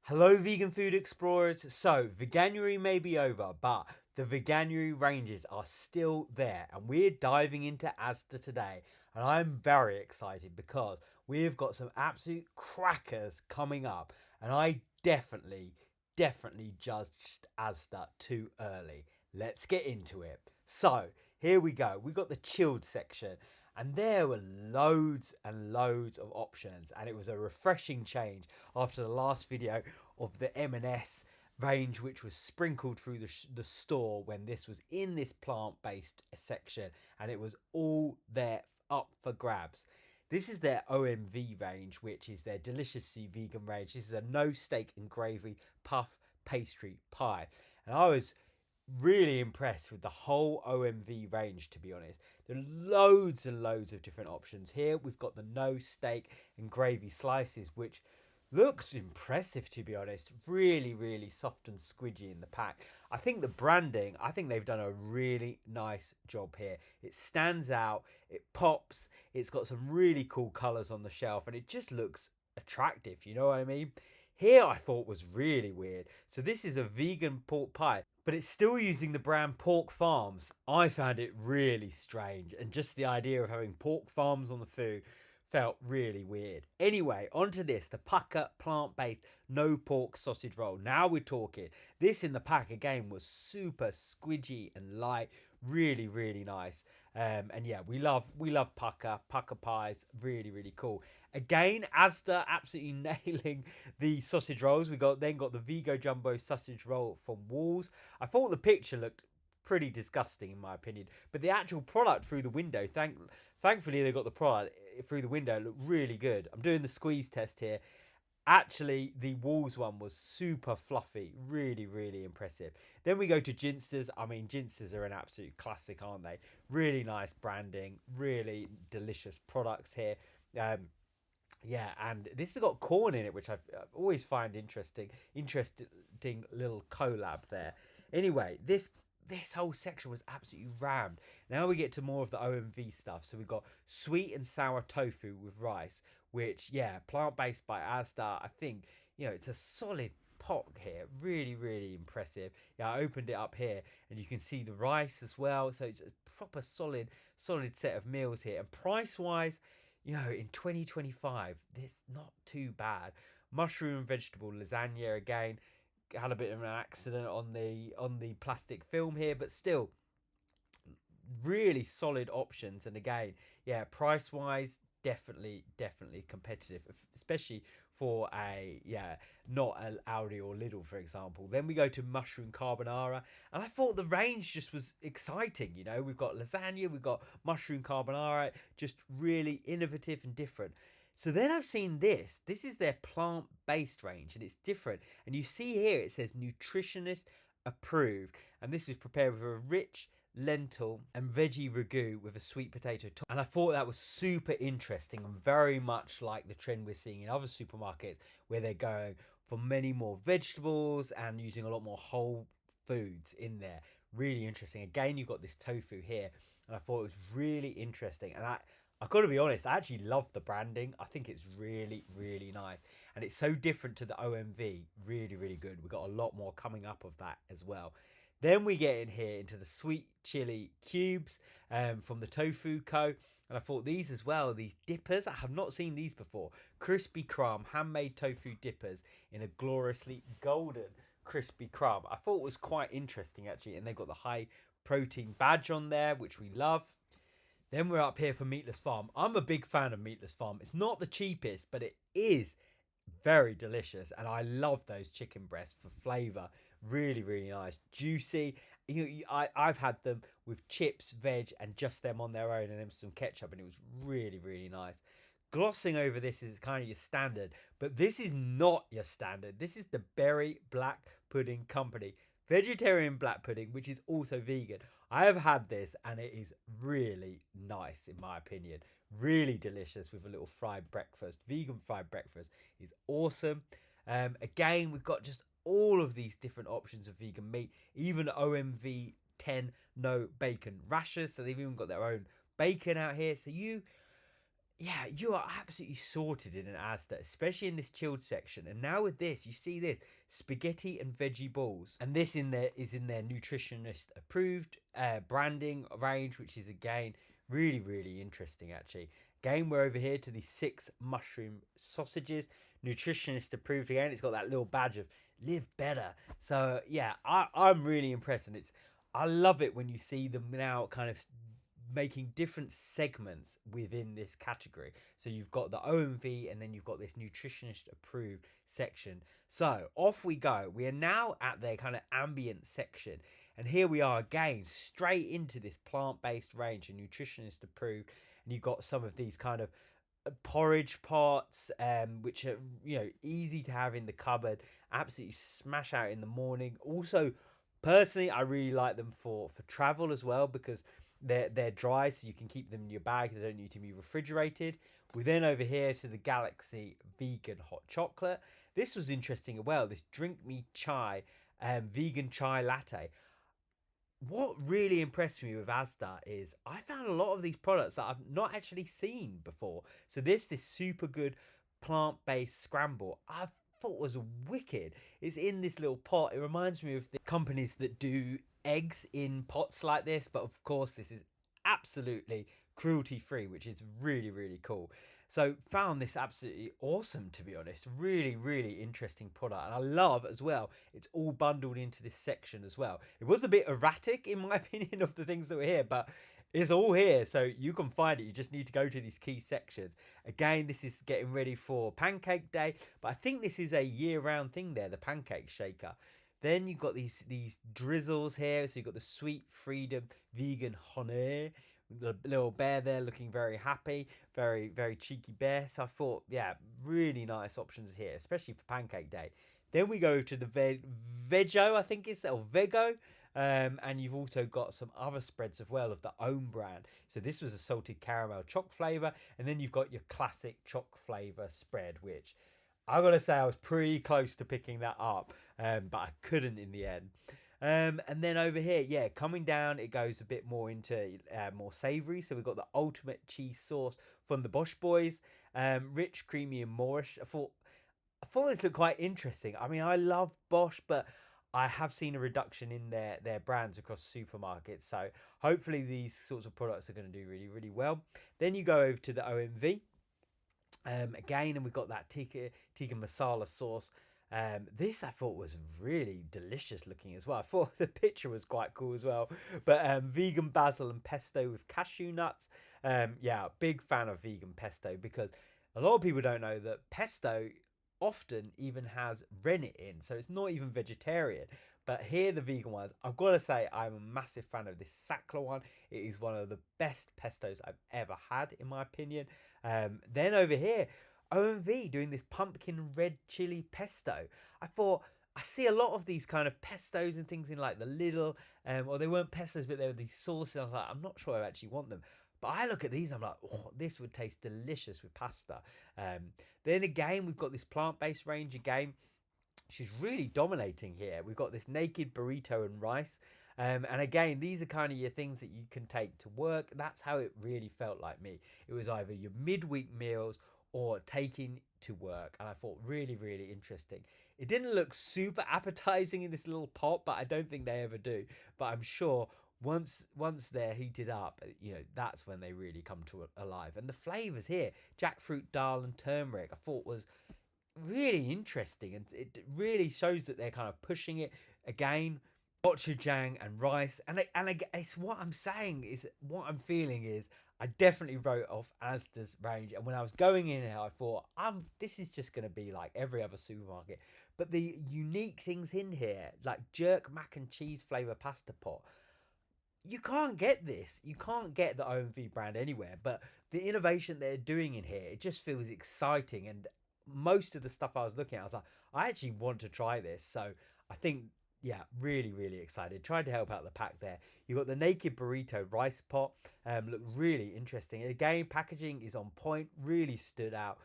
Hello, vegan food explorers. So, Veganuary may be over, but the Veganuary ranges are still there, and we're diving into Asda today. And I'm very excited because we've got some absolute crackers coming up, and I definitely judged Asda too early. Let's get into it. So, here we go. We got the chilled section, and there were loads and loads of options, and it was a refreshing change after the last video of the M&S range, which was sprinkled through the store when this was in this plant-based section, and it was all there up for grabs. This is their OMV range, which is their deliciously vegan range. This is a no steak and gravy puff pastry pie, and I was really impressed with the whole OMV range, to be honest. There are loads and loads of different options here. We've got the no steak and gravy slices, which looks impressive, to be honest. Really soft and squidgy in the pack. I think the branding, I think they've done a really nice job here. It stands out, it pops, it's got some really cool colours on the shelf, and it just looks attractive, you know what I mean? Here I thought was really weird. So this is a vegan pork pie, but it's still using the brand Pork Farms. I found it really strange, and just the idea of having Pork Farms on the food felt really weird. Anyway, onto this, the Pucker plant-based no pork sausage roll. Now we're talking. This in the pack again was super squidgy and light, really nice. And yeah, we love Pucker pies, really cool. Again, Asda absolutely nailing the sausage rolls. We got the Vigo Jumbo sausage roll from Walls. I thought the picture looked pretty disgusting in my opinion, but the actual product through the window, thankfully they got the product through the window, looked really good. I'm doing the squeeze test here. Actually, the Walls one was super fluffy, really impressive. Then we go to Ginsters. I mean, Ginsters are an absolute classic, aren't they? Really nice branding, really delicious products here. Yeah, and this has got corn in it, which I've always find interesting little collab there. Anyway, this whole section was absolutely rammed. Now we get to more of the OMV stuff. So we've got sweet and sour tofu with rice, which, yeah, plant-based by Asda. I think, it's a solid pot here. Really impressive. Yeah, I opened it up here and you can see the rice as well. So it's a proper solid set of meals here. And price-wise, in 2025, this not too bad. Mushroom and vegetable lasagna again. Had a bit of an accident on the plastic film here, but still really solid options. And again, yeah, price wise, definitely competitive, especially for not an Aldi or Lidl, for example. Then we go to mushroom carbonara, and I thought the range just was exciting. We've got lasagna, we've got mushroom carbonara, just really innovative and different. So then I've seen this. This is their plant-based range, and it's different. And you see here it says nutritionist approved, and this is prepared with a rich lentil and veggie ragu with a sweet potato top. And I thought that was super interesting and very much like the trend we're seeing in other supermarkets, where they're going for many more vegetables and using a lot more whole foods in there. Really interesting. Again, you've got this tofu here, and I thought it was really interesting. And I've got to be honest, I actually love the branding. I think it's really nice. And it's so different to the OMV. Really good. We've got a lot more coming up of that as well. Then we get in here into the sweet chili cubes from the Tofu Co. And I thought these as well, these dippers, I have not seen these before. Crispy crumb, handmade tofu dippers in a gloriously golden crispy crumb. I thought it was quite interesting actually. And they've got the high protein badge on there, which we love. Then we're up here for Meatless Farm. I'm a big fan of Meatless Farm. It's not the cheapest, but it is very delicious. And I love those chicken breasts for flavour. Really nice. Juicy. I've had them with chips, veg, and just them on their own, and then some ketchup, and it was really nice. Glossing over this is kind of your standard, but this is not your standard. This is the Berry Black Pudding Company. Vegetarian black pudding, which is also vegan. I have had this and it is really nice in my opinion. Really delicious with a little fried breakfast. Vegan fried breakfast is awesome. Again, we've got just all of these different options of vegan meat. Even OMV 10 no bacon rashers. So they've even got their own bacon out here. So yeah, you are absolutely sorted in an Asda, especially in this chilled section. And now with this, you see this spaghetti and veggie balls, and this in there is in their nutritionist approved branding range, which is again really interesting actually. Again, we're over here to the 6 mushroom sausages, nutritionist approved again. It's got that little badge of live better. So yeah, I'm really impressed, and I love it when you see them now kind of making different segments within this category. So you've got the OMV and then you've got this nutritionist approved section. So off we go. We are now at their kind of ambient section. And here we are again, straight into this plant-based range and nutritionist approved. And you've got some of these kind of porridge pots, which are, easy to have in the cupboard, absolutely smash out in the morning. Also, personally, I really like them for travel as well, because they're dry, so you can keep them in your bag. They don't need to be refrigerated. We then over here to the Galaxy vegan hot chocolate. This was interesting as well, this drink me chai vegan chai latte. What really impressed me with Asda is I found a lot of these products that I've not actually seen before. So this super good plant-based scramble I thought was wicked. It's in this little pot. It reminds me of the companies that do eggs in pots like this, but of course this is absolutely cruelty free, which is really cool. So found this absolutely awesome, to be honest. Really interesting product. And I love as well, it's all bundled into this section as well. It was a bit erratic in my opinion of the things that were here, but it's all here, so you can find it. You just need to go to these key sections. Again, this is getting ready for Pancake Day, but I think this is a year-round thing there, the pancake shaker. Then you've got these drizzles here. So you've got the Sweet Freedom Vegan Honey. The little bear there looking very happy, very cheeky bear. So I thought, yeah, really nice options here, especially for Pancake Day. Then we go to the Vego, I think it's, or Vego. And you've also got some other spreads as well of the own brand. So this was a salted caramel choc flavour. And then you've got your classic choc flavour spread, which I got to say I was pretty close to picking that up, but I couldn't in the end. And then over here, yeah, coming down, it goes a bit more into more savoury. So we've got the ultimate cheese sauce from the Bosch Boys, rich, creamy, and Moorish. I thought this looked quite interesting. I mean, I love Bosch, but I have seen a reduction in their brands across supermarkets. So hopefully these sorts of products are going to do really well. Then you go over to the OMV. Again, and we've got that tikka masala sauce. This I thought was really delicious looking as well. I thought the picture was quite cool as well. But vegan basil and pesto with cashew nuts. Yeah, big fan of vegan pesto, because a lot of people don't know that pesto often even has rennet in, so it's not even vegetarian. But here, the vegan ones, I've got to say, I'm a massive fan of this Sackler one. It is one of the best pestos I've ever had, in my opinion. Then over here, OMV doing this pumpkin red chili pesto. I thought, I see a lot of these kind of pestos and things in like the Lidl, or they weren't pestos, but they were these sauces. I was like, I'm not sure I actually want them. But I look at these, I'm like, oh, this would taste delicious with pasta. Then again, we've got this plant-based range again. She's really dominating here. We've got this naked burrito and rice. And again, these are kind of your things that you can take to work. That's how it really felt like me. It was either your midweek meals or taking to work. And I thought really interesting. It didn't look super appetizing in this little pot, but I don't think they ever do. But I'm sure once they're heated up, that's when they really come to alive. And the flavors here, jackfruit, dal and turmeric, I thought was really interesting, and it really shows that they're kind of pushing it. Again, gochujang and rice, and it's what I'm saying is, what I'm feeling is, I definitely wrote off Asda's range, and when I was going in here, I thought, this is just going to be like every other supermarket. But the unique things in here, like jerk mac and cheese flavor pasta pot, you can't get this. You can't get the OMV brand anywhere. But the innovation they're doing in here, it just feels exciting. And most of the stuff I was looking at, I was like, I actually want to try this. So I think, yeah, really excited. Tried to help out the pack there. You got the naked burrito rice pot. Looked really interesting. Again, packaging is on point. Really stood out.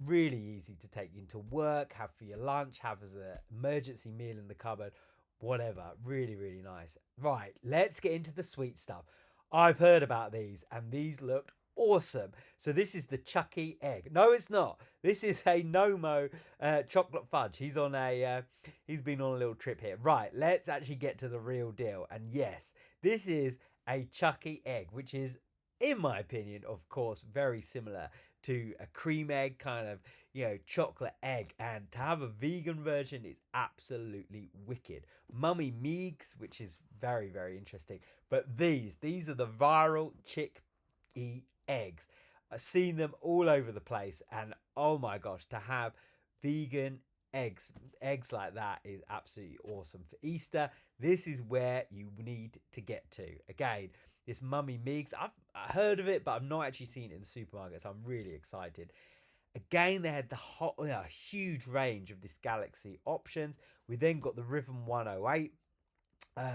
Really easy to take into work, have for your lunch, have as an emergency meal in the cupboard. Whatever. Really nice. Right, let's get into the sweet stuff. I've heard about these, and these looked awesome. So this is the Chucky egg. No, it's not. This is a Nomo chocolate fudge. He's been on a little trip here. Right, let's actually get to the real deal. And yes, this is a Chucky egg, which is, in my opinion, of course, very similar to a cream egg, kind of, chocolate egg. And to have a vegan version is absolutely wicked. Mummy Meegs, which is very, very interesting. But these are the viral chickpea eggs. I've seen them all over the place, and oh my gosh, to have vegan eggs like that is absolutely awesome. For Easter, this is where you need to get to. Again, this Mummy Meegs, I've heard of it, but I've not actually seen it in the supermarket, so I'm really excited. Again, they had the huge range of this Galaxy options. We then got the Rhythm 108,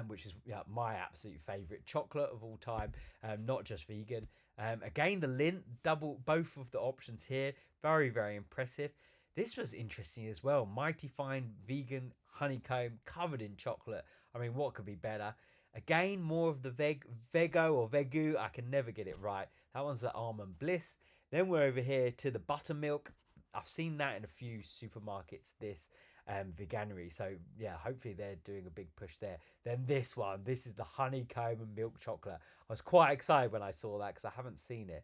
which is my absolute favourite chocolate of all time, not just vegan. Again, the Lindt, both of the options here, very, very impressive. This was interesting as well. Mighty Fine Vegan Honeycomb covered in chocolate. I mean, what could be better? Again, more of the Vego or Vegu. I can never get it right. That one's the Almond Bliss. Then we're over here to the buttermilk. I've seen that in a few supermarkets, this Veganuary. So, yeah, hopefully they're doing a big push there. Then this one. This is the honeycomb and milk chocolate. I was quite excited when I saw that because I haven't seen it.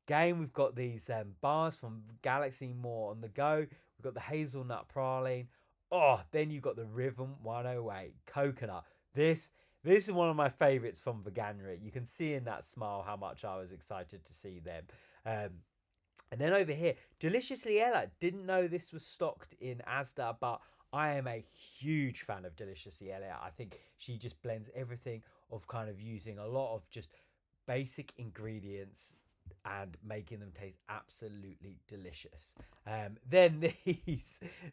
Again, we've got these bars from Galaxy More on the go. We've got the hazelnut praline. Oh, then you've got the Rhythm 108 coconut. This is one of my favourites from Veganuary. You can see in that smile how much I was excited to see them. And then over here, Deliciously Ella. Didn't know this was stocked in Asda, but I am a huge fan of Deliciously Ella. I think she just blends everything of kind of using a lot of just basic ingredients and making them taste absolutely delicious. Then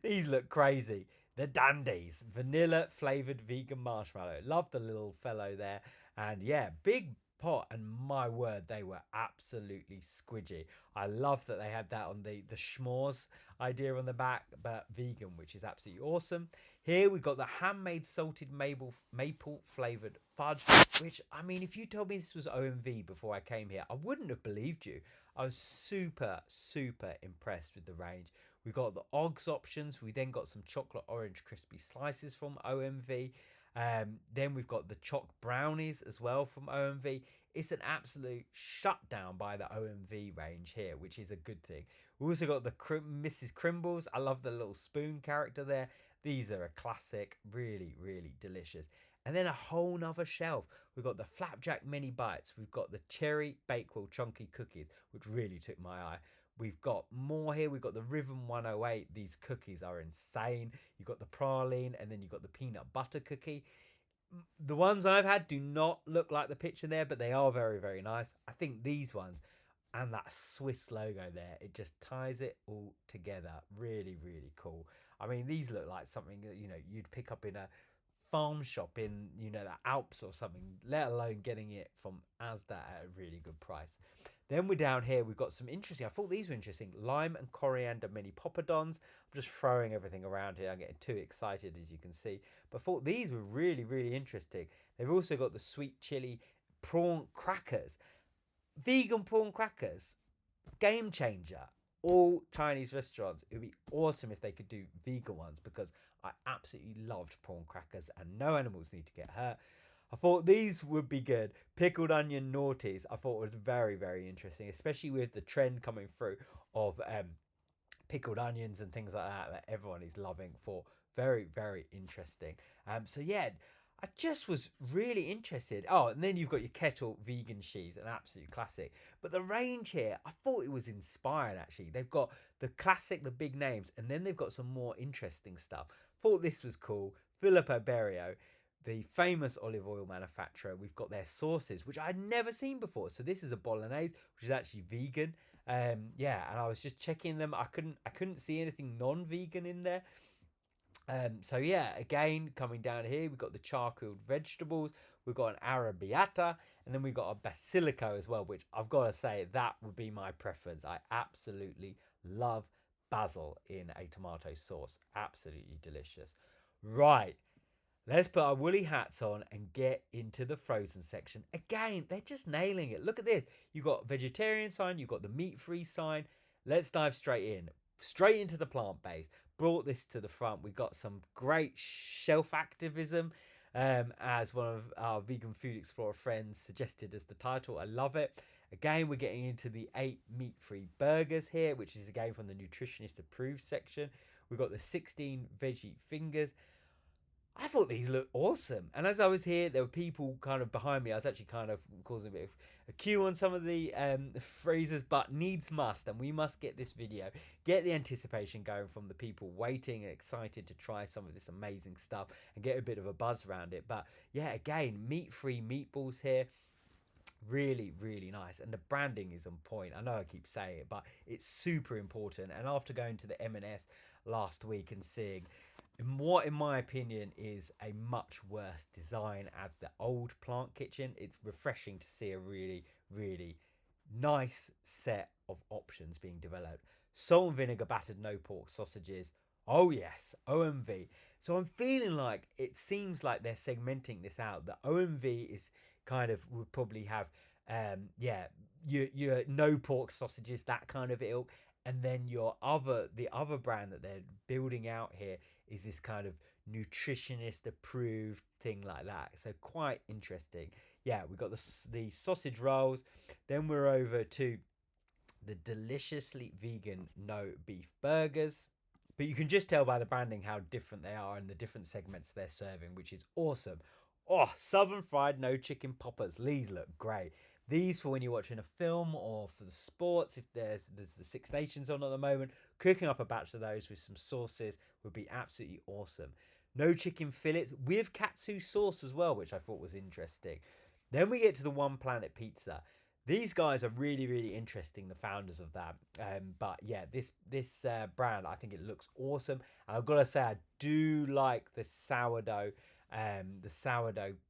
these look crazy. The Dandies, vanilla flavored vegan marshmallow. Love the little fellow there. And yeah, big pot, and my word, they were absolutely squidgy. I love that they had that on the schmores idea on the back, but vegan, which is absolutely awesome. Here we've got the handmade salted maple flavored fudge, which, I mean, if you told me this was OMV before I came here, I wouldn't have believed you. I was super impressed with the range. We got the Oggs options. We then got some chocolate orange crispy slices from OMV. Then we've got the choc brownies as well from OMV. It's an absolute shutdown by the OMV range here, which is a good thing. We also got the Mrs. Crimbles. I love the little spoon character there. These are a classic, really delicious. And then a whole nother shelf. We've got the Flapjack Mini Bites. We've got the Cherry Bakewell Chunky Cookies, which really took my eye. We've got more here. We've got the Rhythm 108. These cookies are insane. You've got the praline, and then you've got the peanut butter cookie. The ones I've had do not look like the picture there, but they are very nice. I think these ones and that Swiss logo there, it just ties it all together. Really cool. I mean, these look like something that, you'd pick up in a farm shop in, the Alps or something, let alone getting it from Asda at a really good price. Then we're down here, we've got some interesting, I thought these were interesting, lime and coriander mini poppadons. I'm just throwing everything around here, I'm getting too excited as you can see. But I thought these were really interesting. They've also got the sweet chili prawn crackers. Vegan prawn crackers, game changer. All Chinese restaurants, it would be awesome if they could do vegan ones, because I absolutely loved prawn crackers and no animals need to get hurt. I thought these would be good. Pickled onion naughties, I thought was very interesting, especially with the trend coming through of pickled onions and things like that everyone is loving. For very interesting. So yeah, I just was really interested. Oh, and then you've got your kettle vegan cheese, an absolute classic. But the range here, I thought it was inspired actually. They've got the classic, the big names, and then they've got some more interesting stuff. Thought this was cool. Filippo Berio, the famous olive oil manufacturer. We've got their sauces, which I'd never seen before. So this is a bolognese, which is actually vegan. Yeah, and I was just checking them. I couldn't see anything non-vegan in there. So yeah, again, coming down here, we've got the charcoaled vegetables, we've got an arrabbiata, and then we've got a basilico as well, which I've got to say, that would be my preference. I absolutely love basil in a tomato sauce. Absolutely delicious. Right. Let's put our woolly hats on and get into the frozen section. Again, they're just nailing it. Look at this. You've got vegetarian sign, you've got the meat-free sign. Let's dive straight in. Straight into the plant-based. Brought this to the front. We've got some great shelf activism, as one of our Vegan Food Explorer friends suggested as the title. I love it. Again, we're getting into the 8 meat-free burgers here, which is again from the nutritionist approved section. We've got the 16 veggie fingers. I thought these looked awesome. And as I was here, there were people kind of behind me. I was actually kind of causing a bit of a queue on some of the phrases, but needs must. And we must get this video, get the anticipation going from the people waiting and excited to try some of this amazing stuff and get a bit of a buzz around it. But yeah, again, meat-free meatballs here. Really, really nice. And the branding is on point. I know I keep saying it, but it's super important. And after going to the M&S last week and seeing what in my opinion is a much worse design as the old plant kitchen, it's refreshing to see a really, really nice set of options being developed. Salt and vinegar battered no pork sausages. Oh yes, OMV. So I'm feeling like it seems like they're segmenting this out. The OMV is kind of would probably have your no pork sausages, that kind of ilk. And then the other brand that they're building out here is this kind of nutritionist approved thing like that. So quite interesting. Yeah, we've got the sausage rolls. Then we're over to the deliciously vegan no beef burgers. But you can just tell by the branding how different they are and the different segments they're serving, which is awesome. Oh, southern fried no chicken poppers. These look great. These for when you're watching a film or for the sports, if there's the Six Nations on at the moment, cooking up a batch of those with some sauces would be absolutely awesome. No chicken fillets with katsu sauce as well, which I thought was interesting. Then we get to the One Planet Pizza. These guys are really, really interesting, the founders of that. But yeah, this brand, I think it looks awesome. And I've got to say, I do like the sourdough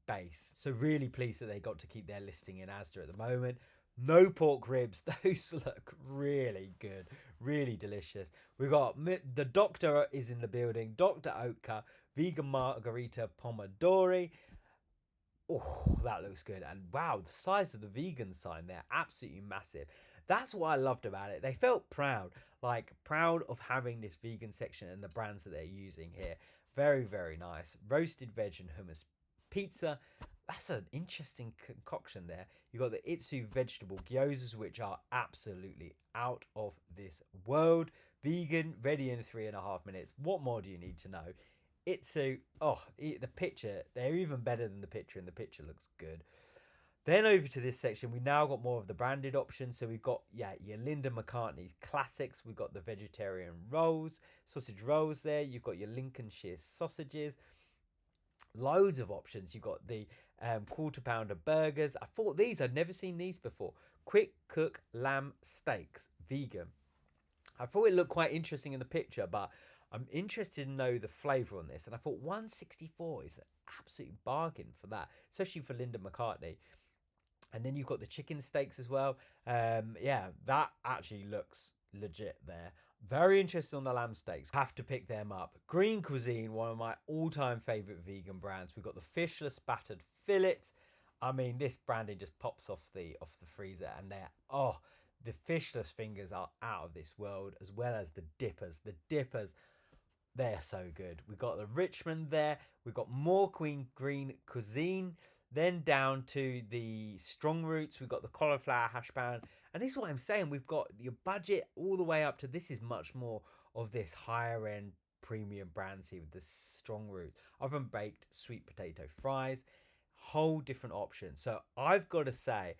base. So really pleased that they got to keep their listing in Asda at the moment. No pork ribs. Those look really good, really delicious. We've got the doctor is in the building. Dr. Oetker, vegan margarita pomodori. Oh, that looks good. And wow, the size of the vegan sign, they're absolutely massive. That's what I loved about it. They felt proud, like proud of having this vegan section and the brands that they're using here. Very, very nice. Roasted veg and hummus pizza. That's an interesting concoction there. You've got the Itsu vegetable gyozas, which are absolutely out of this world. Vegan, ready in 3.5 minutes. What more do you need to know? Itsu, the picture, they're even better than the picture, and the picture looks good. Then over to this section, we now got more of the branded options. So we've got, your Linda McCartney classics. We've got the vegetarian rolls, sausage rolls there. You've got your Lincolnshire sausages. Loads of options. You've got the quarter pounder burgers. I thought I'd never seen these before. Quick cook lamb steaks, vegan. I thought it looked quite interesting in the picture, but I'm interested to know the flavour on this. And I thought 164 is an absolute bargain for that, especially for Linda McCartney. And then you've got the chicken steaks as well. That actually looks legit there. Very interested on the lamb steaks. Have to pick them up. Green Cuisine, one of my all-time favourite vegan brands. We've got the fishless battered fillets. I mean, this branding just pops off the freezer, and the fishless fingers are out of this world, as well as the dippers. The dippers, they're so good. We've got the Richmond there. We've got more Green Cuisine. Then down to the strong roots, we've got the cauliflower hash brown. And this is what I'm saying. We've got your budget all the way up to, this is much more of this higher end premium brands here with the strong roots. Oven baked sweet potato fries, whole different option. So I've got to say,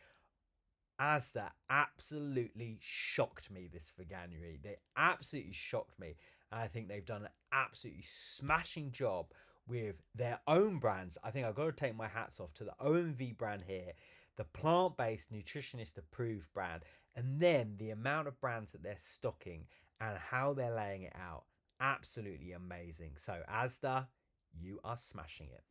Asda absolutely shocked me this Veganuary. They absolutely shocked me. And I think they've done an absolutely smashing job with their own brands. I think I've got to take my hats off to the OMV brand here, the plant-based nutritionist approved brand, and then the amount of brands that they're stocking and how they're laying it out. Absolutely amazing. So Asda, you are smashing it.